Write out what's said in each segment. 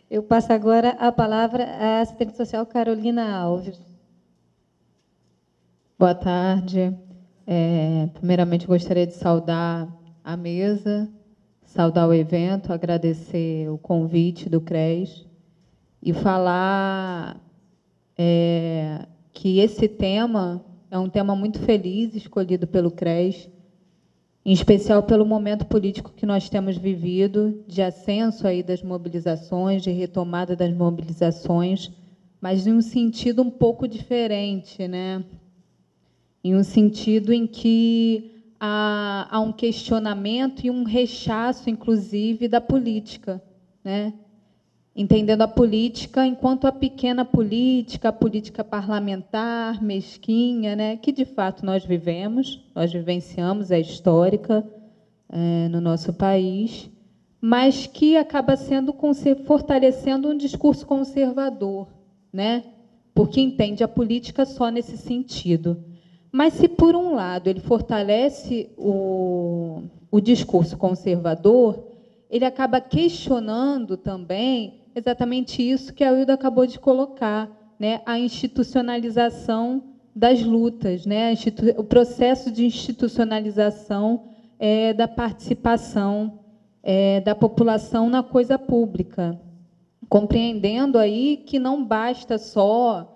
Eu passo agora a palavra à assistente social Carolina Alves. Boa tarde. Primeiramente, gostaria de saudar a mesa, saudar o evento, agradecer o convite do CRES e falar que esse tema é um tema muito feliz, escolhido pelo CRES, em especial pelo momento político que nós temos vivido, de ascenso aí das mobilizações, de retomada das mobilizações, mas em um sentido um pouco diferente, né? Em um sentido em que há um questionamento e um rechaço, inclusive, da política, né? Entendendo a política enquanto a pequena política, a política parlamentar, mesquinha, né? Que, de fato, nós vivemos, nós vivenciamos, é histórica no nosso país, mas que acaba sendo fortalecendo um discurso conservador, né? Porque entende a política só nesse sentido. Mas, se, por um lado, ele fortalece o discurso conservador, ele acaba questionando também exatamente isso que a Hilda acabou de colocar, né? A institucionalização das lutas, né? O processo de institucionalização da participação da população na coisa pública, compreendendo aí que não basta só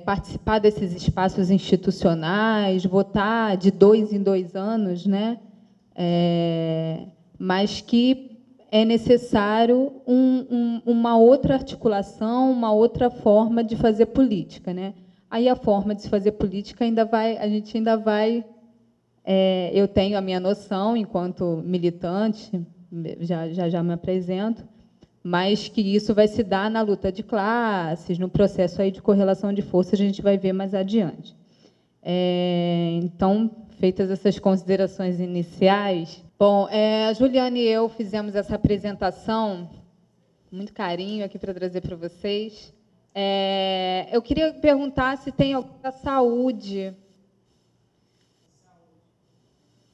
participar desses espaços institucionais, votar de 2 em 2 anos, né? Mas que é necessário uma outra articulação, uma outra forma de fazer política, né? Aí a forma de se fazer política a gente ainda vai. Eu tenho a minha noção enquanto militante, já me apresento, mas que isso vai se dar na luta de classes, no processo aí de correlação de forças, a gente vai ver mais adiante. Então, feitas essas considerações iniciais, bom, a Juliana e eu fizemos essa apresentação, com muito carinho, aqui para trazer para vocês. Eu queria perguntar se tem alguém da saúde.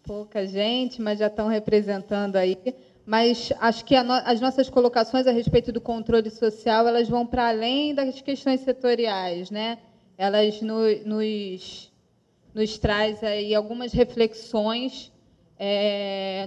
Pouca gente, mas já estão representando aí. Mas acho que as nossas colocações a respeito do controle social, elas vão para além das questões setoriais, né? Elas nos traz aí algumas reflexões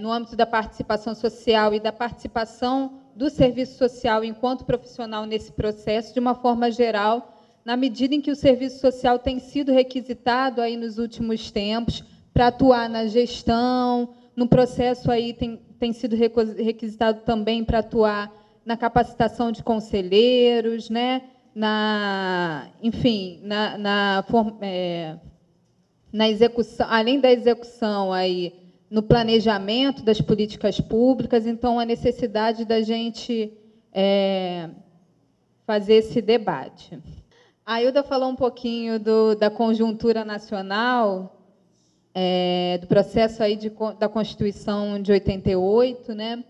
no âmbito da participação social e da participação do serviço social enquanto profissional nesse processo, de uma forma geral, na medida em que o serviço social tem sido requisitado aí nos últimos tempos para atuar na gestão, no processo aí tem sido requisitado também para atuar na capacitação de conselheiros, né? Enfim, na execução, além da execução aí, no planejamento das políticas públicas. Então, a necessidade da gente fazer esse debate. A Hilda falou um pouquinho da conjuntura nacional, do processo aí da Constituição de 88, né?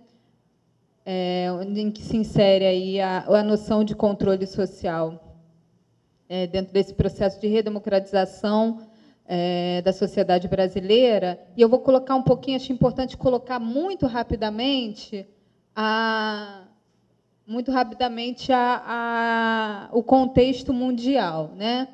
Em que se insere aí a noção de controle social dentro desse processo de redemocratização da sociedade brasileira. E eu vou colocar um pouquinho, acho importante colocar muito rapidamente o contexto mundial, né?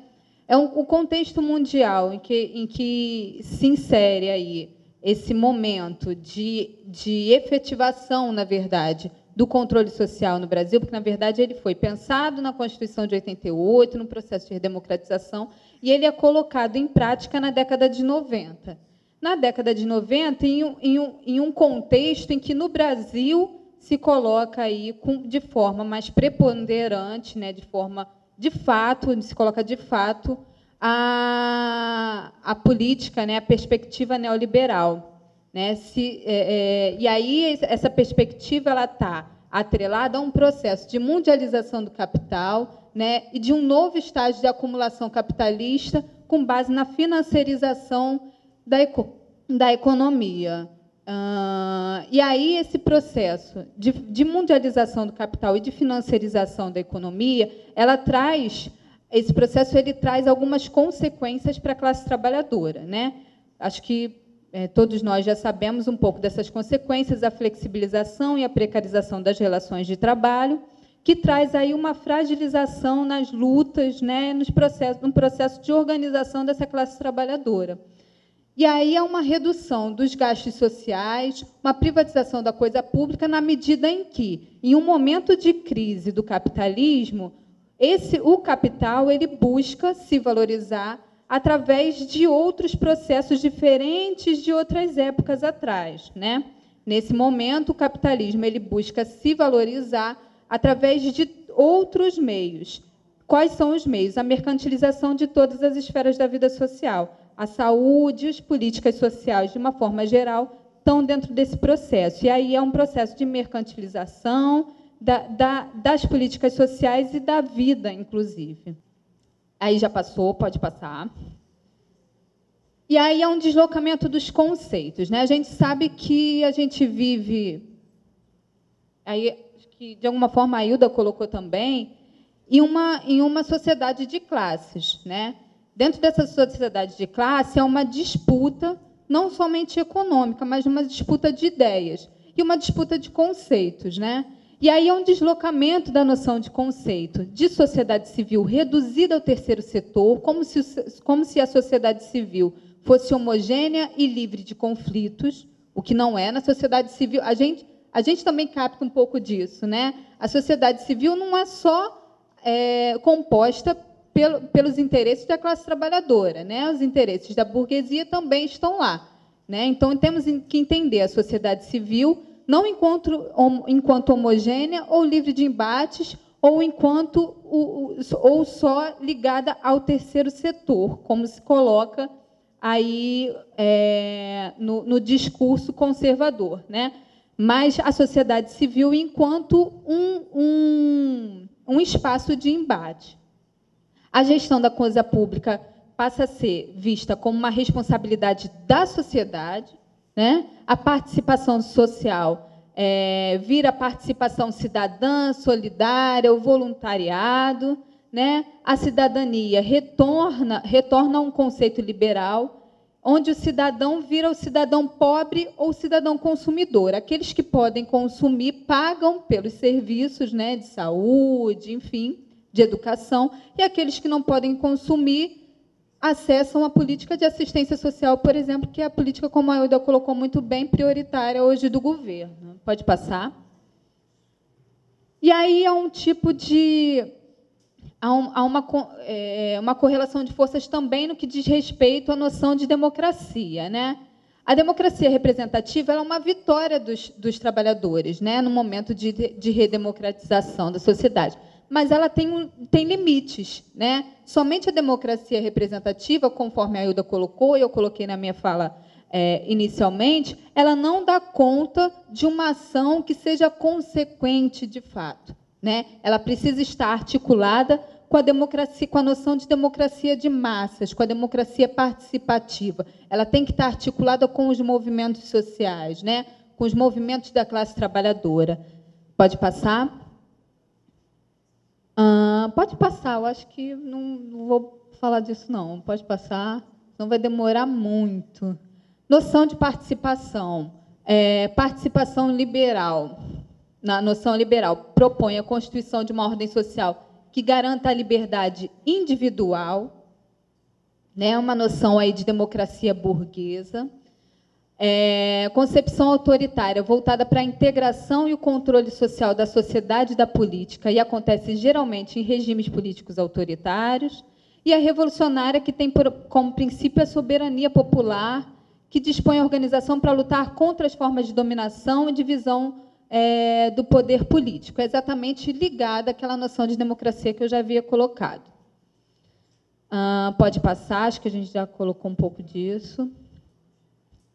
O contexto mundial em que se insere aí esse momento de efetivação, na verdade, do controle social no Brasil, porque, na verdade, ele foi pensado na Constituição de 88, no processo de redemocratização, e ele é colocado em prática na década de 90. Na década de 90, em um contexto em que, no Brasil, se coloca aí de forma mais preponderante, né, se coloca de fato a política, né, a perspectiva neoliberal, né? E aí essa perspectiva ela está atrelada a um processo de mundialização do capital, né, e de um novo estágio de acumulação capitalista com base na financiarização da economia. E aí esse processo de mundialização do capital e de financiarização da economia, esse processo ele traz algumas consequências para a classe trabalhadora, né? Acho que todos nós já sabemos um pouco dessas consequências: a flexibilização e a precarização das relações de trabalho, que traz aí uma fragilização nas lutas, né, no processo de organização dessa classe trabalhadora. E aí é uma redução dos gastos sociais, uma privatização da coisa pública, na medida em que, em um momento de crise do capitalismo, o capital ele busca se valorizar através de outros processos diferentes de outras épocas atrás, né? Nesse momento, o capitalismo ele busca se valorizar através de outros meios. Quais são os meios? A mercantilização de todas as esferas da vida social. A saúde, as políticas sociais, de uma forma geral, estão dentro desse processo. E aí é um processo de mercantilização das políticas sociais e da vida, inclusive. Aí já passou, pode passar. E aí é um deslocamento dos conceitos, né? A gente sabe que a gente vive, aí, que de alguma forma a Hilda colocou também, em uma sociedade de classes, né? Dentro dessa sociedade de classe é uma disputa, não somente econômica, mas uma disputa de ideias e uma disputa de conceitos, né? E aí é um deslocamento da noção de conceito de sociedade civil reduzida ao terceiro setor, como se a sociedade civil fosse homogênea e livre de conflitos, o que não é na sociedade civil. A gente também capta um pouco disso, né? A sociedade civil não é só composta pelos interesses da classe trabalhadora, né? Os interesses da burguesia também estão lá, né? Então temos que entender a sociedade civil não enquanto homogênea ou livre de embates ou ou só ligada ao terceiro setor, como se coloca aí no discurso conservador, né? Mas a sociedade civil enquanto um espaço de embate. A gestão da coisa pública passa a ser vista como uma responsabilidade da sociedade, né? A participação social vira participação cidadã, solidária, o voluntariado, né? A cidadania retorna a um conceito liberal, onde o cidadão vira o cidadão pobre ou cidadão consumidor. Aqueles que podem consumir pagam pelos serviços, né, de saúde, enfim, de educação, e aqueles que não podem consumir acessam a política de assistência social, por exemplo, que é a política, como a Hilda colocou muito bem, prioritária hoje do governo. Pode passar. E aí há um tipo de... Há uma correlação de forças também no que diz respeito à noção de democracia, né? A democracia representativa é uma vitória dos trabalhadores, né, no momento de redemocratização da sociedade. Mas ela tem limites, né? Somente a democracia representativa, conforme a Hilda colocou, e eu coloquei na minha fala inicialmente, ela não dá conta de uma ação que seja consequente de fato, né? Ela precisa estar articulada com a democracia, com a noção de democracia de massas, com a democracia participativa. Ela tem que estar articulada com os movimentos sociais, né? Com os movimentos da classe trabalhadora. Pode passar? Pode passar, eu acho que não vou falar disso, não. Pode passar, não vai demorar muito. Noção de participação. Participação liberal. Na noção liberal, propõe a constituição de uma ordem social que garanta a liberdade individual, né? Uma noção aí de democracia burguesa. Concepção autoritária, voltada para a integração e o controle social da sociedade e da política, e acontece geralmente em regimes políticos autoritários. E a revolucionária, que tem como princípio a soberania popular, que dispõe a organização para lutar contra as formas de dominação e divisão do poder político. É exatamente ligada àquela noção de democracia que eu já havia colocado. Pode passar, acho que a gente já colocou um pouco disso.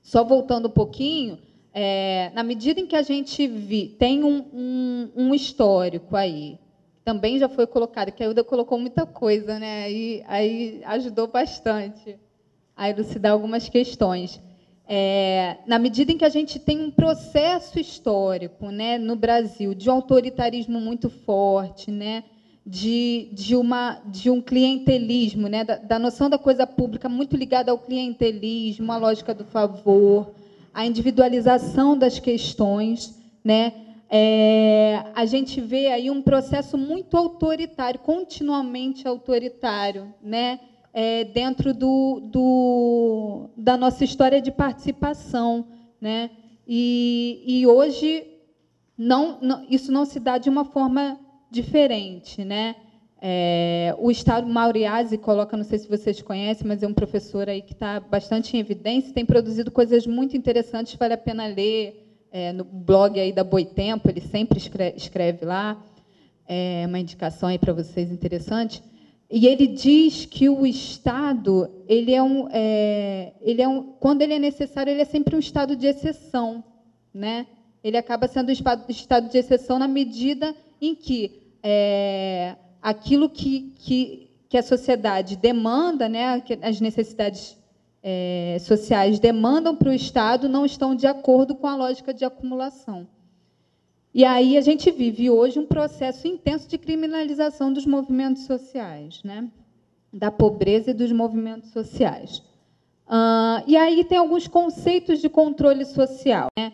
Só voltando um pouquinho, na medida em que a gente tem um histórico aí, também já foi colocado, que a Hilda colocou muita coisa, né? Aí ajudou bastante a elucidar algumas questões. Na medida em que a gente tem um processo histórico, né, no Brasil, de um autoritarismo muito forte, né, de um clientelismo, né, da noção da coisa pública muito ligada ao clientelismo, à lógica do favor, à individualização das questões, né, A gente vê aí um processo muito autoritário, continuamente autoritário, né? Dentro da nossa história de participação, né? E hoje isso não se dá de uma forma diferente, né? O Estado Mauriase coloca, não sei se vocês conhecem, mas é um professor aí que está bastante em evidência, tem produzido coisas muito interessantes, vale a pena ler, no blog aí da Boitempo, ele sempre escreve lá, uma indicação aí para vocês interessante, e ele diz que o Estado, quando ele é necessário, ele é sempre um estado de exceção, né? Ele acaba sendo um estado de exceção na medida em que aquilo que a sociedade demanda, né, que as necessidades sociais demandam para o Estado, não estão de acordo com a lógica de acumulação. E aí a gente vive hoje um processo intenso de criminalização dos movimentos sociais, né, da pobreza e dos movimentos sociais. E aí tem alguns conceitos de controle social, né?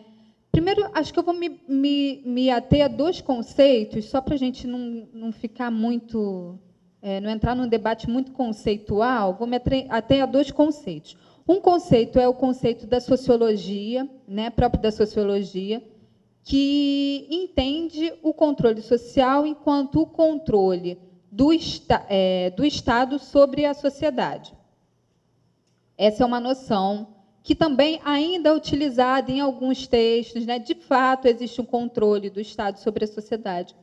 Primeiro, acho que eu vou me ater a dois conceitos, só para a gente não ficar muito, não entrar num debate muito conceitual, vou me ater a dois conceitos. Um conceito é o conceito da sociologia, né, próprio da sociologia, que entende o controle social enquanto o controle do Estado sobre a sociedade. Essa é uma noção que também ainda é utilizada em alguns textos, né? De fato, existe um controle do Estado sobre a sociedade.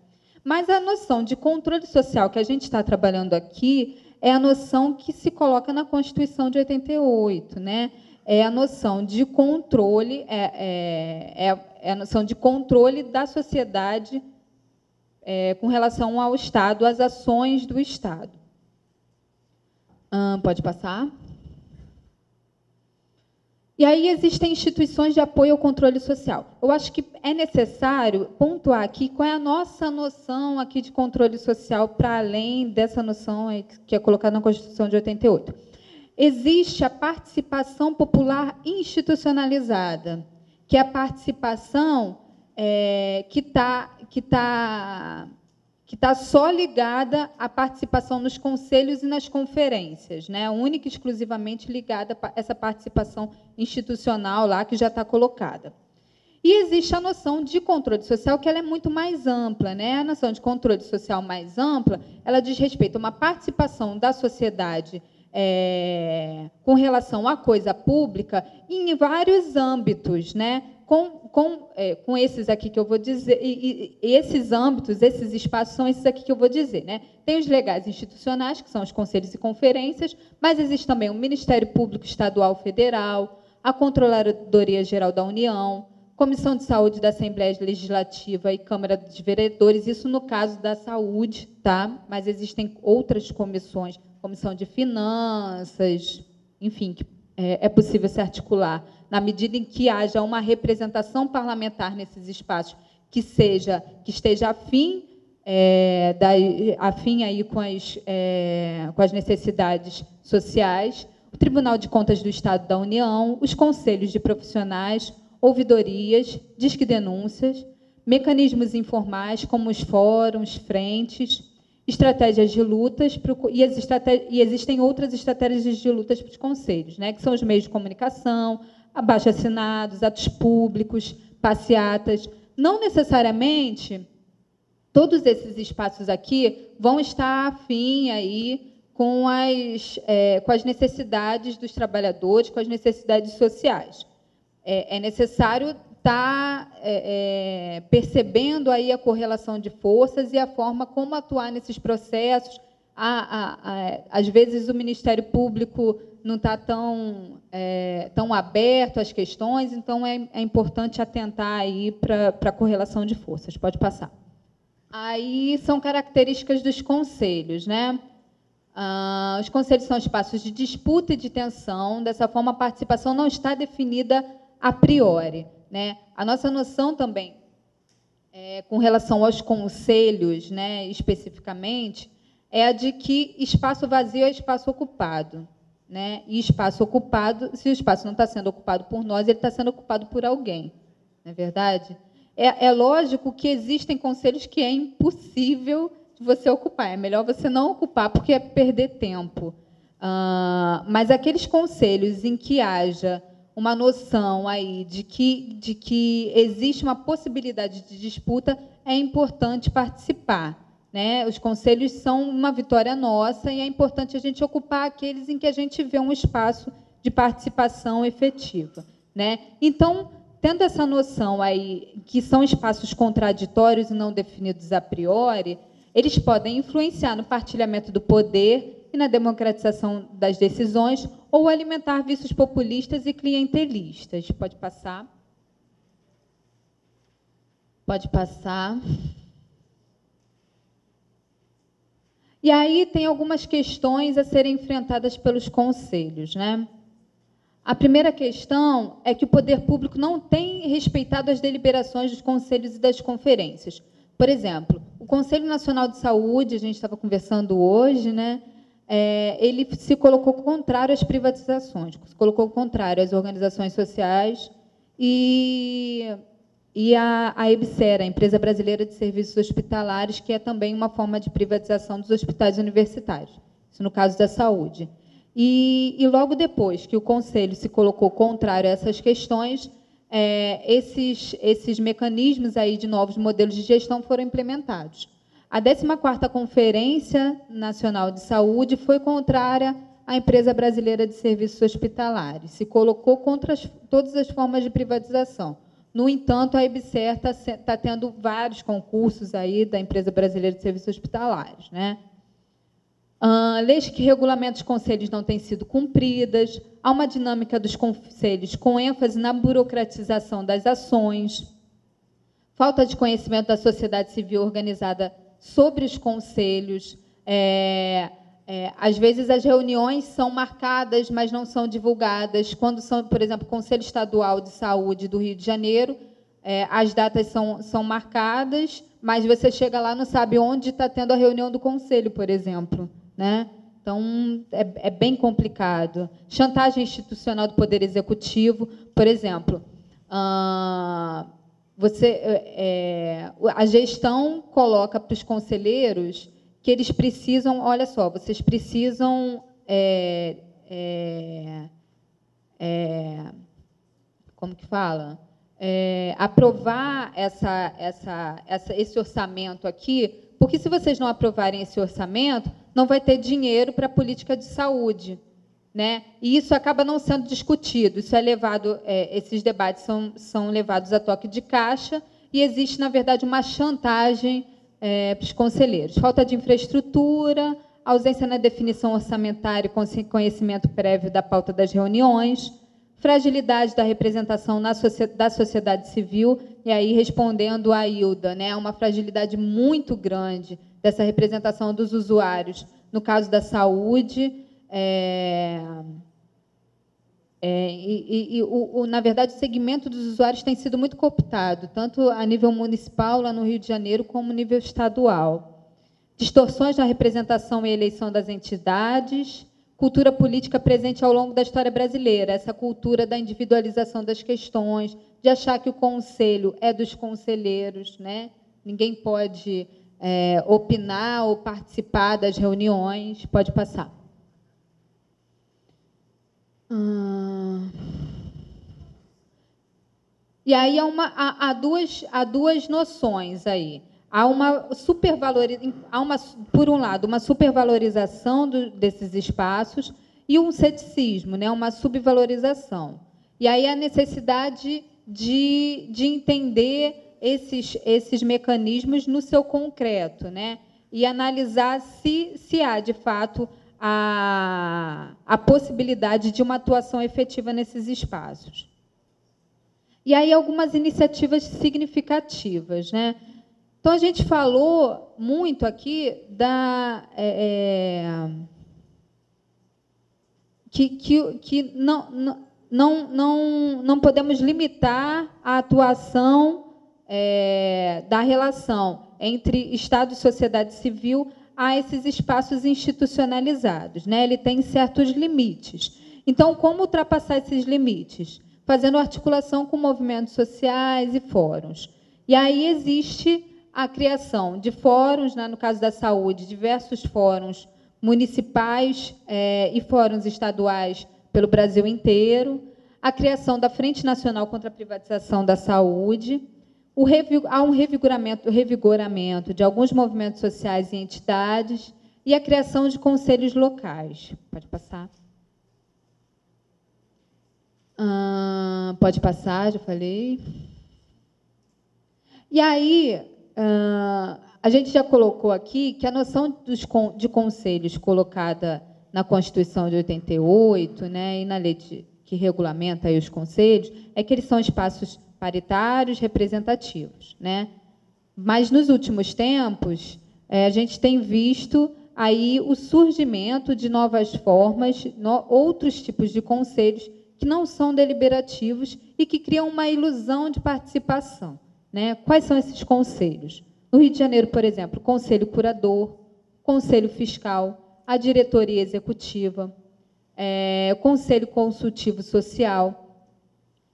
Mas a noção de controle social que a gente está trabalhando aqui é a noção que se coloca na Constituição de 88, né? É a noção de controle, a noção de controle da sociedade com relação ao Estado, às ações do Estado. Pode passar? E aí existem instituições de apoio ao controle social. Eu acho que é necessário pontuar aqui qual é a nossa noção aqui de controle social, para além dessa noção que é colocada na Constituição de 88. Existe a participação popular institucionalizada, que é a participação que está só ligada à participação nos conselhos e nas conferências, né? Única e exclusivamente ligada a essa participação institucional lá que já está colocada. E existe a noção de controle social, que ela é muito mais ampla, né? A noção de controle social mais ampla, ela diz respeito a uma participação da sociedade com relação à coisa pública em vários âmbitos, né? Com esses aqui que eu vou dizer, e esses âmbitos, esses espaços são esses aqui que eu vou dizer, né? Tem os legais institucionais, que são os conselhos e conferências, mas existe também o Ministério Público Estadual Federal, a Controladoria Geral da União, Comissão de Saúde da Assembleia Legislativa e Câmara dos Vereadores, isso no caso da saúde, tá? Mas existem outras comissões, Comissão de Finanças, enfim, que é possível se articular, na medida em que haja uma representação parlamentar nesses espaços que esteja afim aí com as necessidades sociais, o Tribunal de Contas do Estado da União, os conselhos de profissionais, ouvidorias, disque-denúncias, mecanismos informais, como os fóruns, frentes, estratégias de lutas, e existem outras estratégias de lutas para os conselhos, né, que são os meios de comunicação, abaixo-assinados, atos públicos, passeatas. Não necessariamente todos esses espaços aqui vão estar afim aí com as necessidades dos trabalhadores, com as necessidades sociais. É necessário estar percebendo aí a correlação de forças e a forma como atuar nesses processos. Às vezes, o Ministério Público não está tão aberto às questões, então é importante atentar aí para a correlação de forças. Pode passar. Aí são características dos conselhos, né? Os conselhos são espaços de disputa e de tensão, dessa forma a participação não está definida a priori, né? A nossa noção também, com relação aos conselhos, né, especificamente, é a de que espaço vazio é espaço ocupado, né? E espaço ocupado, se o espaço não está sendo ocupado por nós, ele está sendo ocupado por alguém, não é verdade? é lógico que existem conselhos que é impossível de você ocupar. É melhor você não ocupar, porque é perder tempo. Mas aqueles conselhos em que haja uma noção aí de que existe uma possibilidade de disputa, é importante participar, né? Os conselhos são uma vitória nossa e é importante a gente ocupar aqueles em que a gente vê um espaço de participação efetiva, né? Então, tendo essa noção aí que são espaços contraditórios e não definidos a priori, eles podem influenciar no partilhamento do poder e na democratização das decisões, ou alimentar vícios populistas e clientelistas. Pode passar. Pode passar. E aí tem algumas questões a serem enfrentadas pelos conselhos, né? A primeira questão é que o poder público não tem respeitado as deliberações dos conselhos e das conferências. Por exemplo, o Conselho Nacional de Saúde, a gente estava conversando hoje, né? Ele se colocou contrário às privatizações, se colocou contrário às organizações sociais e a EBSER, a Empresa Brasileira de Serviços Hospitalares, que é também uma forma de privatização dos hospitais universitários, isso no caso da saúde. E logo depois que o Conselho se colocou contrário a essas questões, esses mecanismos aí de novos modelos de gestão foram implementados. A 14ª Conferência Nacional de Saúde foi contrária à Empresa Brasileira de Serviços Hospitalares, se colocou contra todas as formas de privatização. No entanto, a EBSER está tendo vários concursos aí da Empresa Brasileira de Serviços Hospitalares, né? Leis que regulamentam os conselhos não têm sido cumpridas, há uma dinâmica dos conselhos com ênfase na burocratização das ações, falta de conhecimento da sociedade civil organizada sobre os conselhos. Às vezes, as reuniões são marcadas, mas não são divulgadas. Quando são, por exemplo, o Conselho Estadual de Saúde do Rio de Janeiro, as datas são marcadas, mas você chega lá e não sabe onde está tendo a reunião do Conselho, por exemplo, né? Então, é bem complicado. Chantagem institucional do Poder Executivo, por exemplo, a gestão coloca para os conselheiros que eles precisam, olha só, vocês precisam como que fala? Aprovar esse orçamento aqui, porque se vocês não aprovarem esse orçamento, não vai ter dinheiro para a política de saúde, né? E isso acaba não sendo discutido. Isso é levado, esses debates são levados a toque de caixa e existe, na verdade, uma chantagem para os conselheiros. Falta de infraestrutura, ausência na definição orçamentária e conhecimento prévio da pauta das reuniões, fragilidade da representação da sociedade civil, e aí, respondendo a Hilda, né, uma fragilidade muito grande dessa representação dos usuários, no caso da saúde, na verdade, o segmento dos usuários tem sido muito cooptado, tanto a nível municipal, lá no Rio de Janeiro, como a nível estadual. Distorções na representação e eleição das entidades, cultura política presente ao longo da história brasileira, essa cultura da individualização das questões, de achar que o conselho é dos conselheiros, né? Ninguém pode opinar ou participar das reuniões. Pode passar. E aí há duas noções aí. Por um lado, uma supervalorização desses espaços e um ceticismo, né, uma subvalorização. E aí a necessidade de entender esses mecanismos no seu concreto, né, e analisar se há, de fato, a possibilidade de uma atuação efetiva nesses espaços. E aí algumas iniciativas significativas, né? Então, a gente falou muito aqui que não podemos limitar a atuação da relação entre Estado e sociedade civil a esses espaços institucionalizados, né? Ele tem certos limites. Então, como ultrapassar esses limites? Fazendo articulação com movimentos sociais e fóruns. E aí existe a criação de fóruns, né, no caso da saúde, diversos fóruns municipais e fóruns estaduais pelo Brasil inteiro, a criação da Frente Nacional contra a Privatização da Saúde, há um revigoramento de alguns movimentos sociais e entidades e a criação de conselhos locais. Pode passar. Pode passar, já falei. E aí, a gente já colocou aqui que a noção de conselhos colocada na Constituição de 88, né, e na lei que regulamenta aí os conselhos, é que eles são espaços paritários representativos, né? Mas, nos últimos tempos, a gente tem visto aí o surgimento de novas formas, outros tipos de conselhos que não são deliberativos e que criam uma ilusão de participação, né? Quais são esses conselhos? No Rio de Janeiro, por exemplo, o Conselho Curador, Conselho Fiscal, a Diretoria Executiva, o Conselho Consultivo Social.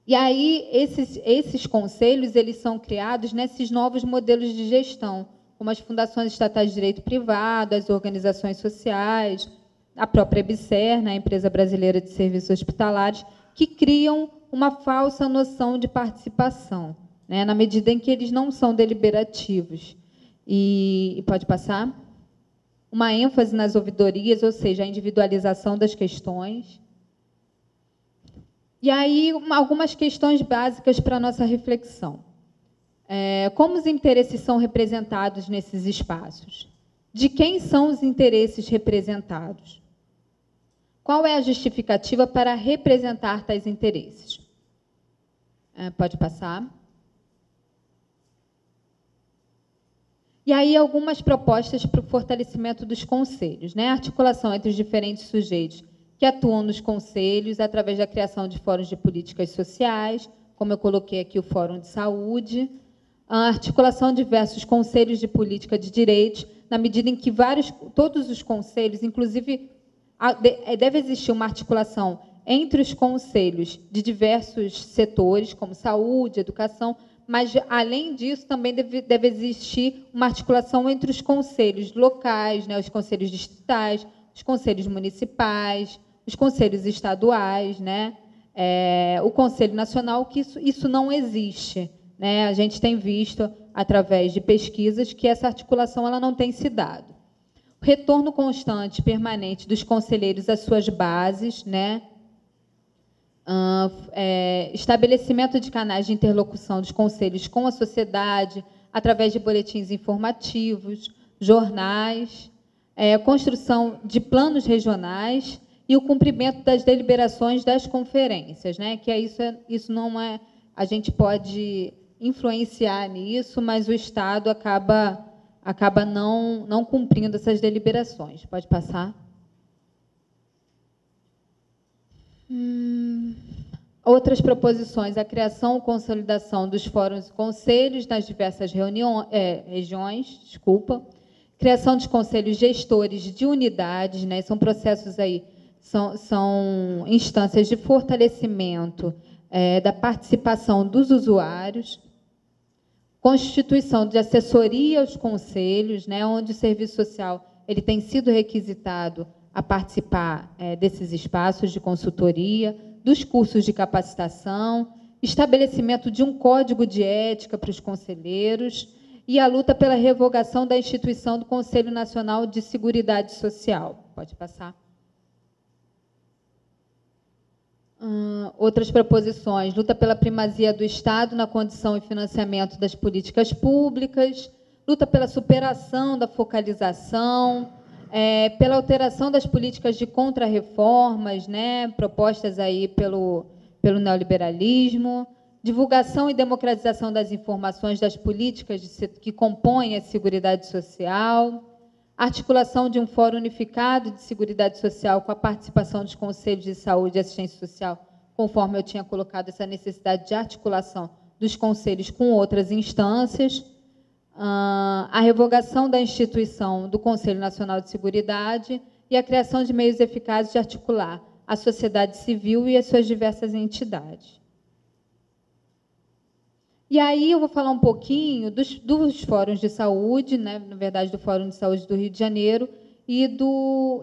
E aí, esses conselhos eles são criados nesses novos modelos de gestão, como as fundações estatais de direito privado, as organizações sociais, a própria EBSER, né, a Empresa Brasileira de Serviços Hospitalares, que criam uma falsa noção de participação, né, na medida em que eles não são deliberativos. E pode passar? Uma ênfase nas ouvidorias, ou seja, a individualização das questões. E aí, algumas questões básicas para a nossa reflexão. Como os interesses são representados nesses espaços? De quem são os interesses representados? Qual é a justificativa para representar tais interesses? Pode passar. E aí, algumas propostas para o fortalecimento dos conselhos, né? A articulação entre os diferentes sujeitos que atuam nos conselhos através da criação de fóruns de políticas sociais, como eu coloquei aqui o Fórum de Saúde, a articulação de diversos conselhos de política de direitos, na medida em que todos os conselhos, inclusive, deve existir uma articulação entre os conselhos de diversos setores, como saúde, educação, mas, além disso, também deve existir uma articulação entre os conselhos locais, né, os conselhos distritais, os conselhos municipais, os conselhos estaduais, né, o Conselho Nacional, que isso não existe, né? A gente tem visto, através de pesquisas, que essa articulação ela não tem se dado. O retorno constante, permanente dos conselheiros às suas bases, né? Estabelecimento de canais de interlocução dos conselhos com a sociedade, através de boletins informativos, jornais, construção de planos regionais e o cumprimento das deliberações das conferências, né? Que isso não é, a gente pode influenciar nisso, mas o Estado acaba não cumprindo essas deliberações. Pode passar. Outras proposições: a criação ou consolidação dos fóruns e conselhos nas diversas regiões, criação de conselhos gestores de unidades, né? São processos aí, são instâncias de fortalecimento da participação dos usuários, constituição de assessoria aos conselhos, né? Onde o serviço social ele tem sido requisitado a participar desses espaços de consultoria, dos cursos de capacitação, estabelecimento de um código de ética para os conselheiros e a luta pela revogação da instituição do Conselho Nacional de Seguridade Social. Pode passar. Outras proposições: luta pela primazia do Estado na condição e financiamento das políticas públicas, luta pela superação da focalização, pela alteração das políticas de contrarreformas, né, propostas aí pelo neoliberalismo, divulgação e democratização das informações das políticas que compõem a Seguridade Social, articulação de um fórum unificado de Seguridade Social com a participação dos conselhos de saúde e assistência social, conforme eu tinha colocado essa necessidade de articulação dos conselhos com outras instâncias, a revogação da instituição do Conselho Nacional de Seguridade e a criação de meios eficazes de articular a sociedade civil e as suas diversas entidades. E aí eu vou falar um pouquinho dos fóruns de saúde, né, na verdade, do Fórum de Saúde do Rio de Janeiro e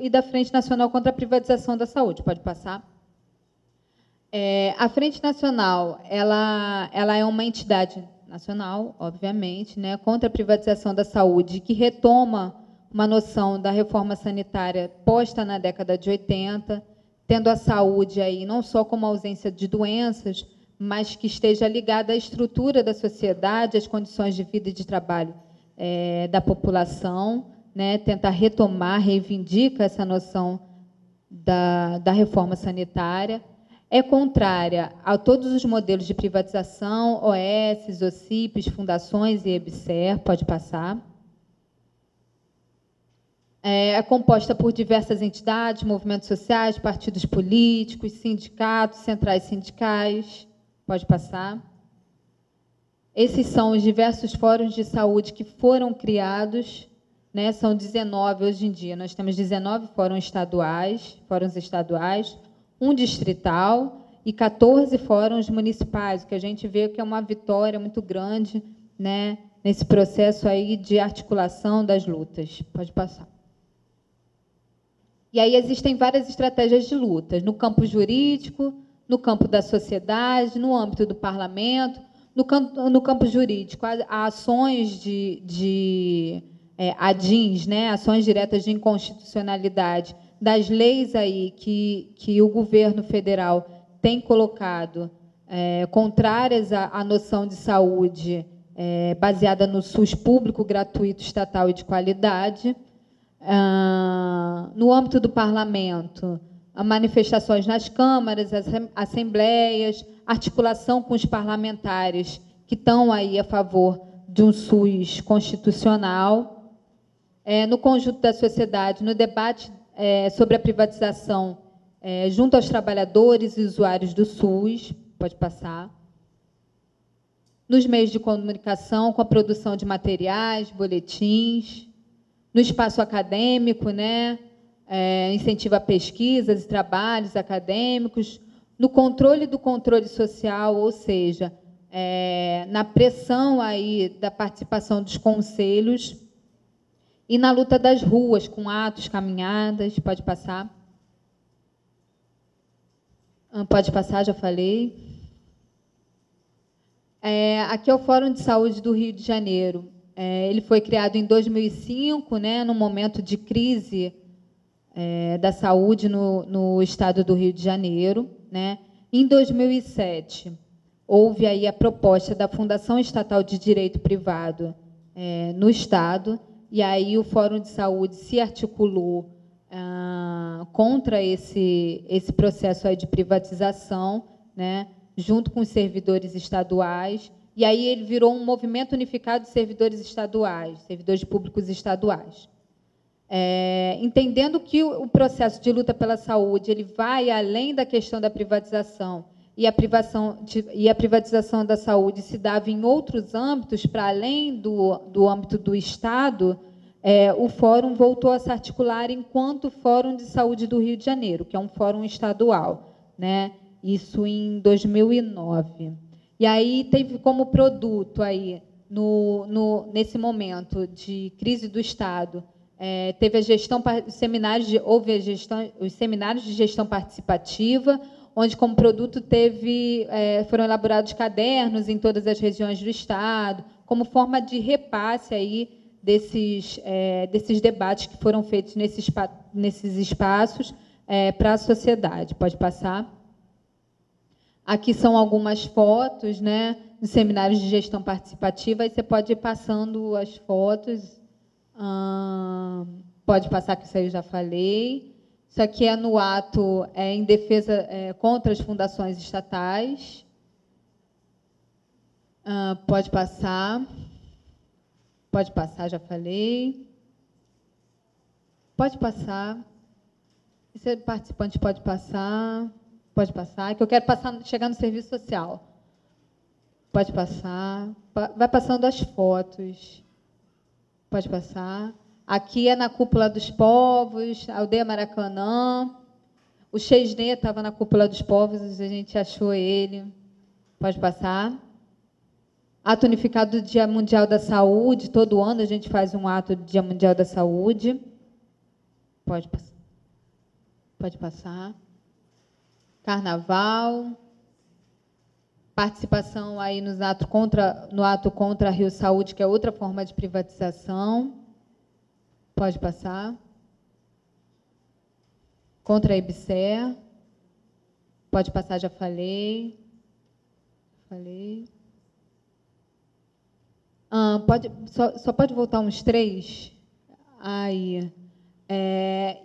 da Frente Nacional contra a Privatização da Saúde. Pode passar? A Frente Nacional, ela é uma entidade nacional, obviamente, né, contra a privatização da saúde, que retoma uma noção da reforma sanitária posta na década de 80, tendo a saúde aí não só como ausência de doenças, mas que esteja ligada à estrutura da sociedade, às condições de vida e de trabalho da população, né, tenta retomar, reivindica essa noção da reforma sanitária. É contrária a todos os modelos de privatização, OS, OCIPs, fundações e EBSER, pode passar. É composta por diversas entidades, movimentos sociais, partidos políticos, sindicatos, centrais sindicais, pode passar. Esses são os diversos fóruns de saúde que foram criados, né, são 19 hoje em dia. Nós temos 19 fóruns estaduais, um distrital e 14 fóruns municipais, o que a gente vê que é uma vitória muito grande, né, nesse processo aí de articulação das lutas. Pode passar. E aí existem várias estratégias de lutas, no campo jurídico, no campo da sociedade, no âmbito do parlamento. No campo jurídico, há ações ADINs, né, ações diretas de inconstitucionalidade, das leis aí que o governo federal tem colocado, contrárias à noção de saúde baseada no SUS público, gratuito, estatal e de qualidade. No âmbito do parlamento, manifestações nas câmaras, assembleias, articulação com os parlamentares que estão aí a favor de um SUS constitucional. No conjunto da sociedade, no debate sobre a privatização junto aos trabalhadores e usuários do SUS, pode passar. Nos meios de comunicação, com a produção de materiais, boletins. No espaço acadêmico, né, incentiva pesquisas e trabalhos acadêmicos. No controle do controle social, ou seja, na pressão aí da participação dos conselhos. E na luta das ruas, com atos, caminhadas. Pode passar. Pode passar, já falei. Aqui é o Fórum de Saúde do Rio de Janeiro. Ele foi criado em 2005, né, num momento de crise da saúde no estado do Rio de Janeiro, né. Em 2007, houve aí a proposta da Fundação Estatal de Direito Privado no estado, e aí o Fórum de Saúde se articulou contra esse processo aí de privatização, né, junto com os servidores estaduais. E aí ele virou um movimento unificado de servidores estaduais, servidores públicos estaduais. Entendendo que o processo de luta pela saúde ele vai além da questão da privatização, e a privatização da saúde se dava em outros âmbitos, para além do âmbito do Estado, o fórum voltou a se articular enquanto Fórum de Saúde do Rio de Janeiro, que é um fórum estadual, né? Isso em 2009. E aí teve como produto aí nesse momento de crise do Estado, teve a gestão, houve os seminários de gestão participativa, onde como produto foram elaborados cadernos em todas as regiões do Estado, como forma de repasse aí desses debates que foram feitos nesses espaços para a sociedade. Pode passar. Aqui são algumas fotos, né, dos seminários de gestão participativa, aí você pode ir passando as fotos. Pode passar, que isso aí eu já falei. Isso aqui é no ato em defesa contra as fundações estatais. Pode passar. Pode passar, já falei. Pode passar. Esse participante pode passar. Pode passar, que eu quero chegar no serviço social. Pode passar. Vai passando as fotos. Pode passar. Aqui é na Cúpula dos Povos, Aldeia Maracanã. O Chesney estava na Cúpula dos Povos, a gente achou ele. Pode passar. Ato unificado do Dia Mundial da Saúde. Todo ano a gente faz um ato do Dia Mundial da Saúde. Pode passar. Pode passar. Carnaval. Participação aí no ato contra a Rio Saúde, que é outra forma de privatização. Pode passar. Contra a IBSER. Pode passar, já falei. Só pode voltar uns 3? Aí.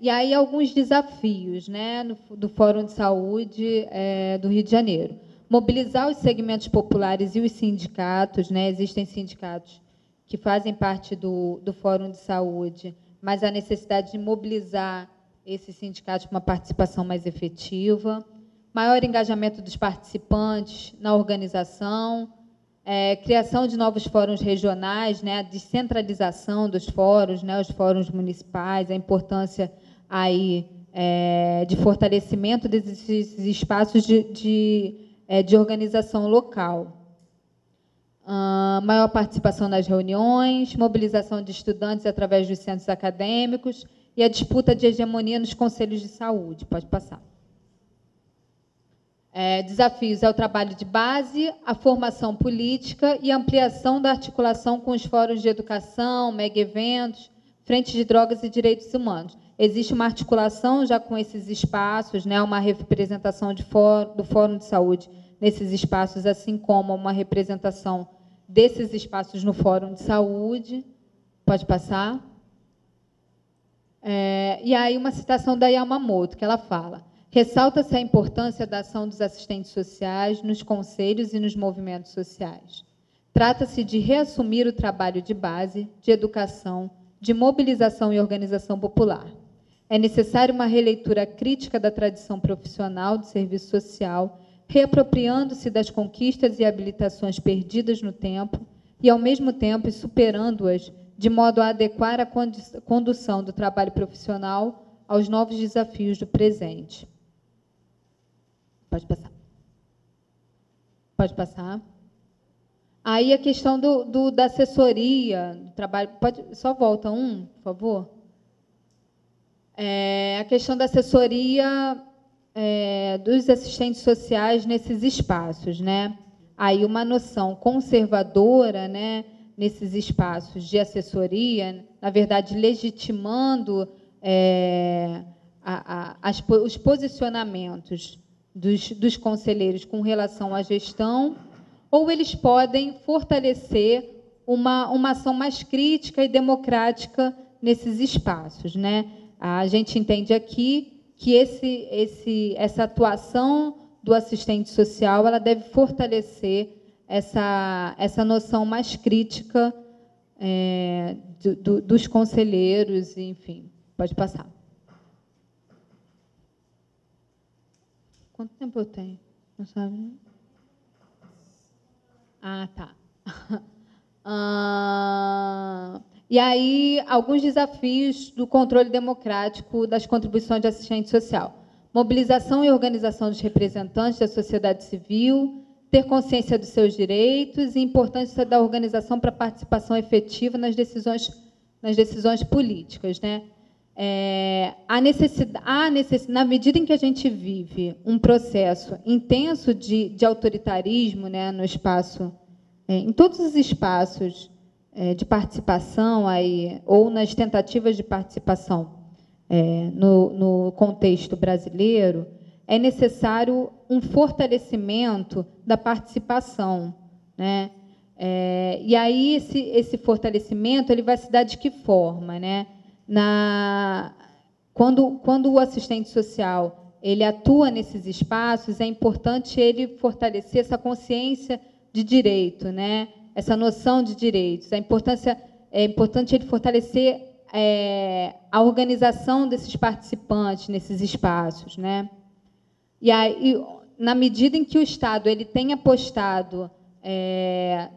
E aí alguns desafios, né, do Fórum de Saúde do Rio de Janeiro. Mobilizar os segmentos populares e os sindicatos, né? Existem sindicatos que fazem parte do Fórum de Saúde, mas a necessidade de mobilizar esses sindicatos para uma participação mais efetiva, maior engajamento dos participantes na organização, criação de novos fóruns regionais, né? A descentralização dos fóruns, né? Os fóruns municipais, a importância aí, de fortalecimento desses espaços de organização local. Maior participação nas reuniões, mobilização de estudantes através dos centros acadêmicos e a disputa de hegemonia nos conselhos de saúde. Pode passar. Desafios é o trabalho de base, a formação política e a ampliação da articulação com os fóruns de educação, mega-eventos, frentes de drogas e direitos humanos. Existe uma articulação já com esses espaços, né, uma representação do Fórum de Saúde nesses espaços, assim como uma representação desses espaços no Fórum de Saúde. Pode passar. E aí uma citação da Yamamoto, que ela fala: ressalta-se a importância da ação dos assistentes sociais nos conselhos e nos movimentos sociais. Trata-se de reassumir o trabalho de base, de educação, de mobilização e organização popular. É necessária uma releitura crítica da tradição profissional do serviço social, reapropriando-se das conquistas e habilitações perdidas no tempo e, ao mesmo tempo, superando-as de modo a adequar a condução do trabalho profissional aos novos desafios do presente. Pode passar. Pode passar. Aí a questão da assessoria, do trabalho... Só volta por favor. A questão da assessoria dos assistentes sociais nesses espaços, né? Aí uma noção conservadora, né, nesses espaços de assessoria, na verdade, legitimando os posicionamentos dos conselheiros com relação à gestão, ou eles podem fortalecer uma ação mais crítica e democrática nesses espaços, né? A gente entende aqui que essa atuação do assistente social ela deve fortalecer essa noção mais crítica dos conselheiros, enfim. Pode passar. Quanto tempo eu tenho? Não sabe? Ah, tá. E aí, alguns desafios do controle democrático das contribuições de assistente social. Mobilização e organização dos representantes da sociedade civil, ter consciência dos seus direitos e importância da organização para a participação efetiva nas decisões políticas, né? Na medida em que a gente vive um processo intenso de autoritarismo, né, no espaço, em todos os espaços de participação, aí, ou nas tentativas de participação no contexto brasileiro, é necessário um fortalecimento da participação, né? E aí esse fortalecimento ele vai se dar de que forma, né? Quando o assistente social ele atua nesses espaços, é importante ele fortalecer essa consciência de direito, né? Essa noção de direitos. É importante ele fortalecer a organização desses participantes nesses espaços, né? E aí, na medida em que o Estado ele tem apostado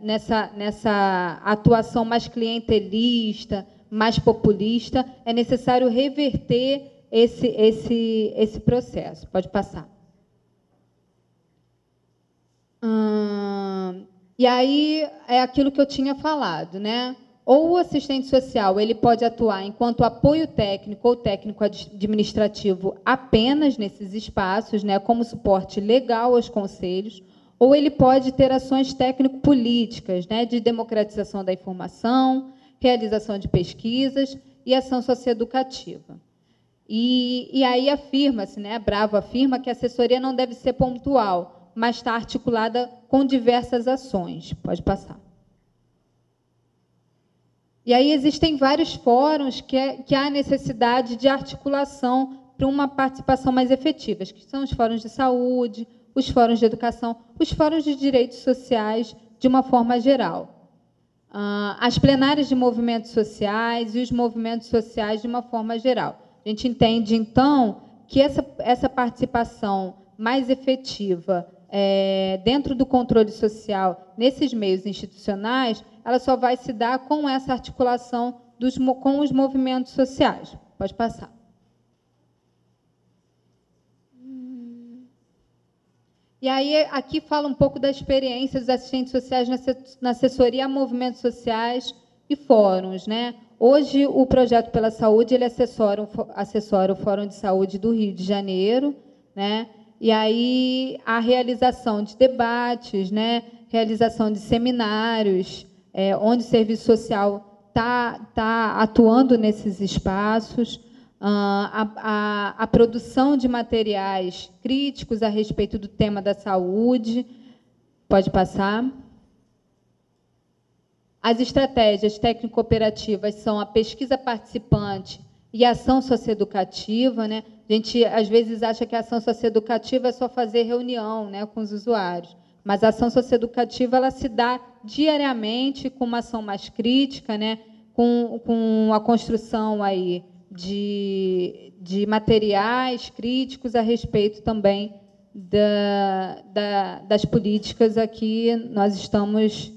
nessa atuação mais clientelista, mais populista, é necessário reverter esse processo. Pode passar. E aí é aquilo que eu tinha falado, né? Ou o assistente social ele pode atuar enquanto apoio técnico ou técnico administrativo apenas nesses espaços, né, como suporte legal aos conselhos, ou ele pode ter ações técnico-políticas, né, de democratização da informação, realização de pesquisas e ação socioeducativa. E aí afirma-se, né, a Bravo afirma que a assessoria não deve ser pontual, mas está articulada com diversas ações. Pode passar. E aí existem vários fóruns que há necessidade de articulação para uma participação mais efetiva, que são os fóruns de saúde, os fóruns de educação, os fóruns de direitos sociais, de uma forma geral. As plenárias de movimentos sociais e os movimentos sociais de uma forma geral. A gente entende, então, que essa participação mais efetiva dentro do controle social, nesses meios institucionais, ela só vai se dar com essa articulação com os movimentos sociais. Pode passar. E aí, aqui fala um pouco da experiência dos assistentes sociais na assessoria a movimentos sociais e fóruns, né? Hoje, o Projeto pela Saúde ele assessora o Fórum de Saúde do Rio de Janeiro, né? E aí a realização de debates, né? Realização de seminários, onde o serviço social está atuando nesses espaços, a produção de materiais críticos a respeito do tema da saúde. Pode passar. As estratégias técnico-operativas são a pesquisa participante e a ação socioeducativa, né? A gente, às vezes, acha que a ação socioeducativa é só fazer reunião, né, com os usuários, mas a ação socioeducativa ela se dá diariamente com uma ação mais crítica, né, com a construção aí de materiais críticos a respeito também das políticas a que nós estamos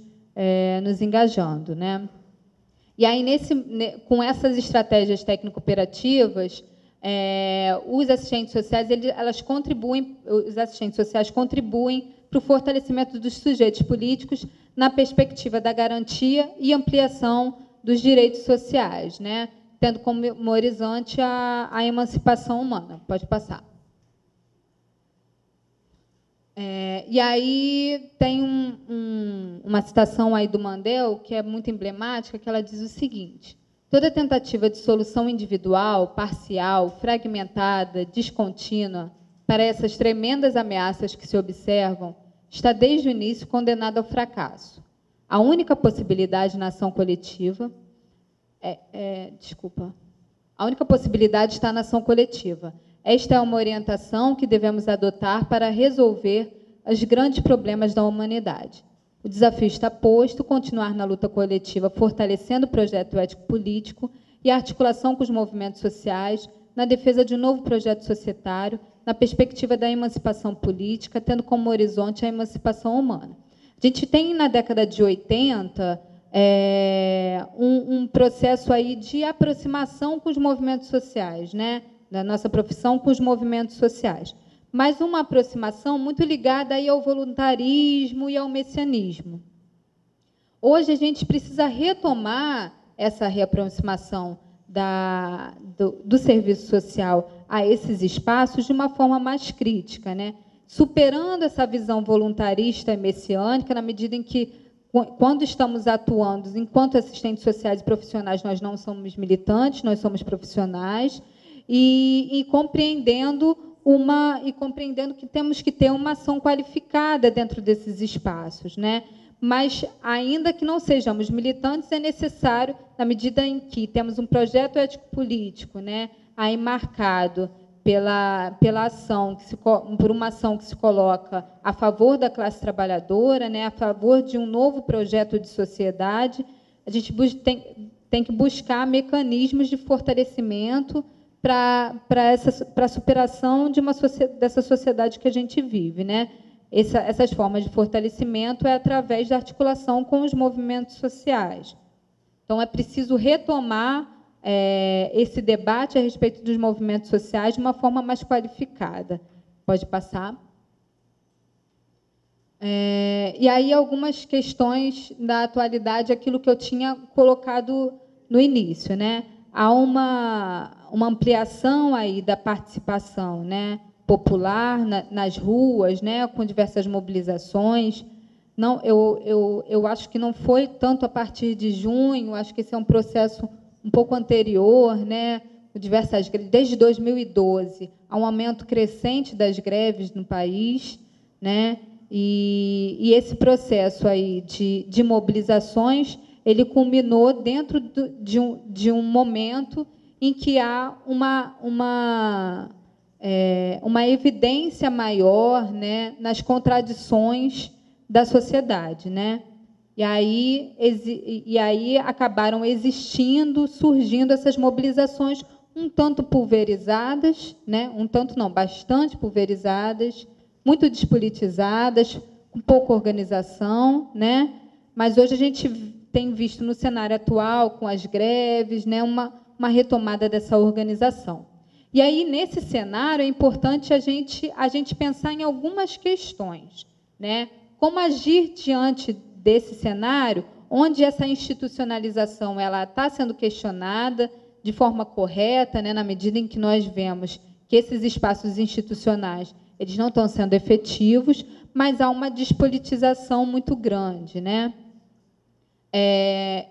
nos engajando, né? E aí, com essas estratégias técnico-operativas, os assistentes sociais contribuem para o fortalecimento dos sujeitos políticos na perspectiva da garantia e ampliação dos direitos sociais, né? Tendo como horizonte a emancipação humana. Pode passar. E aí tem uma citação aí do Mandel, que é muito emblemática, que ela diz o seguinte: toda tentativa de solução individual, parcial, fragmentada, descontínua, para essas tremendas ameaças que se observam, está desde o início condenada ao fracasso. A única possibilidade na ação coletiva... A única possibilidade está na ação coletiva. Esta é uma orientação que devemos adotar para resolver os grandes problemas da humanidade. O desafio está posto, continuar na luta coletiva, fortalecendo o projeto ético-político e a articulação com os movimentos sociais, na defesa de um novo projeto societário, na perspectiva da emancipação política, tendo como horizonte a emancipação humana. A gente tem, na década de 80, um processo aí de aproximação com os movimentos sociais, né? Da nossa profissão com os movimentos sociais, mas uma aproximação muito ligada aí ao voluntarismo e ao messianismo. Hoje a gente precisa retomar essa reaproximação do serviço social a esses espaços de uma forma mais crítica, né? Superando essa visão voluntarista e messiânica, na medida em que, quando estamos atuando, enquanto assistentes sociais e profissionais, nós não somos militantes, nós somos profissionais, e compreendendo que temos que ter uma ação qualificada dentro desses espaços, né? Mas, ainda que não sejamos militantes, é necessário, na medida em que temos um projeto ético-político, né, aí marcado por uma ação que se coloca a favor da classe trabalhadora, né, a favor de um novo projeto de sociedade, a gente tem que buscar mecanismos de fortalecimento para a superação dessa sociedade que a gente vive, né? Essas formas de fortalecimento é através da articulação com os movimentos sociais. Então, é preciso retomar esse debate a respeito dos movimentos sociais de uma forma mais qualificada. Pode passar. E aí algumas questões da atualidade, aquilo que eu tinha colocado no início, né? Há uma ampliação aí da participação, né, popular nas ruas, né, com diversas mobilizações. Não, eu acho que não foi tanto a partir de junho, acho que esse é um processo um pouco anterior, né, diversas greves, desde 2012, há um aumento crescente das greves no país, né, e esse processo aí de mobilizações, ele culminou dentro de um momento em que há uma evidência maior, né, nas contradições da sociedade, né? E aí acabaram existindo, surgindo essas mobilizações um tanto pulverizadas, né? Um tanto não, bastante pulverizadas, muito despolitizadas, com pouca organização, né? Mas hoje a gente tem visto no cenário atual, com as greves, né, uma retomada dessa organização. E aí, nesse cenário, é importante a gente pensar em algumas questões, né? Como agir diante desse cenário, onde essa institucionalização ela está sendo questionada de forma correta, né, na medida em que nós vemos que esses espaços institucionais eles não estão sendo efetivos, mas há uma despolitização muito grande, né?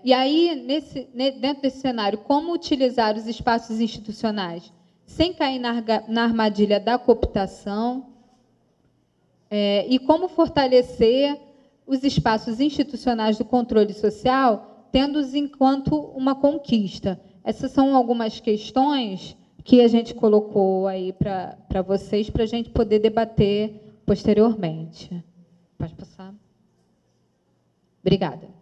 E aí, dentro desse cenário, como utilizar os espaços institucionais sem cair na armadilha da cooptação, e como fortalecer os espaços institucionais do controle social, tendo-os enquanto uma conquista. Essas são algumas questões que a gente colocou aí para vocês, para a gente poder debater posteriormente. Pode passar. Obrigada.